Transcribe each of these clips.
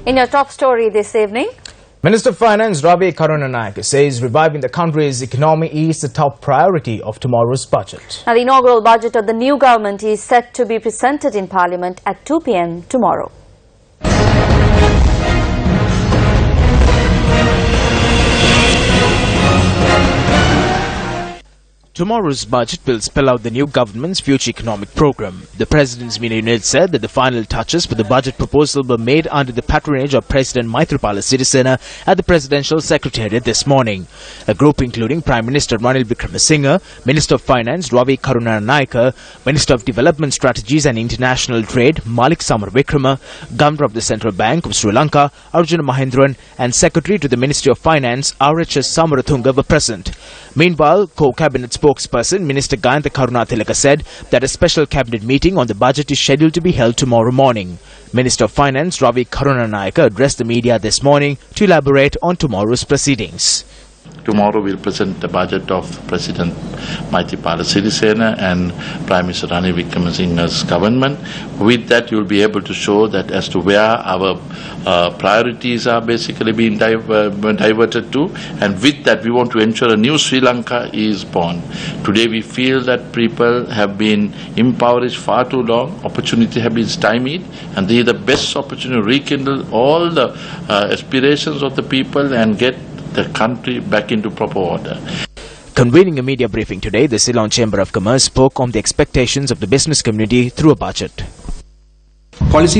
In your top story this evening, Minister of Finance Ravi Karunanayake says reviving the country's economy is the top priority of tomorrow's budget. now the inaugural budget of the new government is set to be presented in Parliament at 2 p.m. tomorrow. Tomorrow's budget will spell out the new government's future economic program. The President's media unit said that the final touches for the budget proposal were made under the patronage of President Maithripala Sirisena at the Presidential Secretariat this morning. A group including Prime Minister Ranil Wickremesinghe, Minister of Finance Ravi Karunanayake, Minister of Development Strategies and International Trade Malik Samaravikrama, Governor of the Central Bank of Sri Lanka Arjuna Mahendran and Secretary to the Ministry of Finance RHS Samarathunga were present. Meanwhile, co-cabinet spokesperson Minister Gayantha Karunathilaka said that a special cabinet meeting on the budget is scheduled to be held tomorrow morning. Minister of Finance Ravi Karunanayake addressed the media this morning to elaborate on tomorrow's proceedings. Tomorrow we'll present the budget of President Maithripala Sirisena and Prime Minister Ranil Wickremesinghe's government. With that, you'll be able to show that as to where our priorities are basically being diverted to, and with that we want to ensure a new Sri Lanka is born. Today we feel that people have been impoverished far too long, opportunity have been stymied, and this is the best opportunity to rekindle all the aspirations of the people and get the country back into proper order. Convening a media briefing today, the Ceylon Chamber of Commerce spoke on the expectations of the business community through a budget. What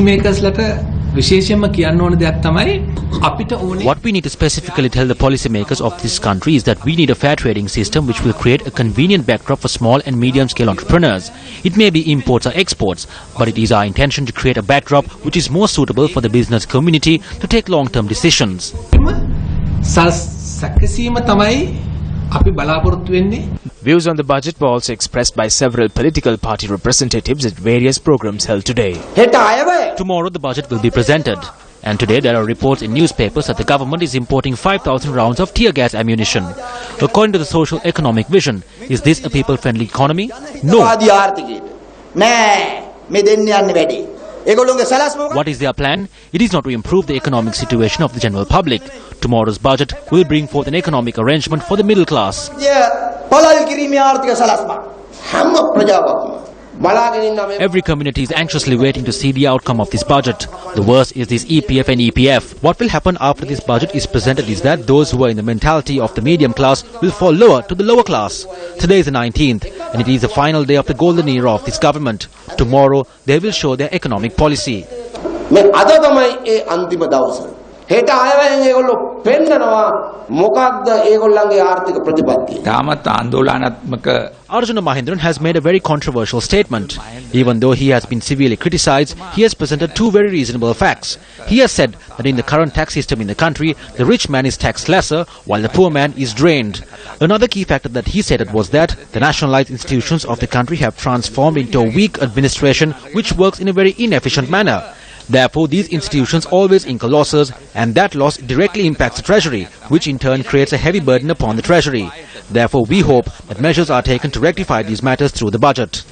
we need to specifically tell the policymakers of this country is that we need a fair trading system which will create a convenient backdrop for small and medium-scale entrepreneurs. It may be imports or exports, but it is our intention to create a backdrop which is more suitable for the business community to take long-term decisions. Views on the budget were also expressed by several political party representatives at various programs held today. Tomorrow the budget will be presented. And today there are reports in newspapers that the government is importing 5,000 rounds of tear gas ammunition. According to the social economic vision, is this a people-friendly economy? No. What is their plan? It is not to improve the economic situation of the general public. Tomorrow's budget will bring forth an economic arrangement for the middle class. Every community is anxiously waiting to see the outcome of this budget. The worst is this EPF and EPF. What will happen after this budget is presented is that those who are in the mentality of the medium class will fall lower to the lower class. Today is the 19th and it is the final day of the golden era of this government. Tomorrow they will show their economic policy. Arjuna Mahendran has made a very controversial statement. Even though he has been severely criticized, he has presented two very reasonable facts. He has said that in the current tax system in the country, the rich man is taxed lesser while the poor man is drained. Another key factor that he stated was that the nationalized institutions of the country have transformed into a weak administration which works in a very inefficient manner. Therefore, these institutions always incur losses, and that loss directly impacts the treasury, which in turn creates a heavy burden upon the treasury. Therefore, we hope that measures are taken to rectify these matters through the budget.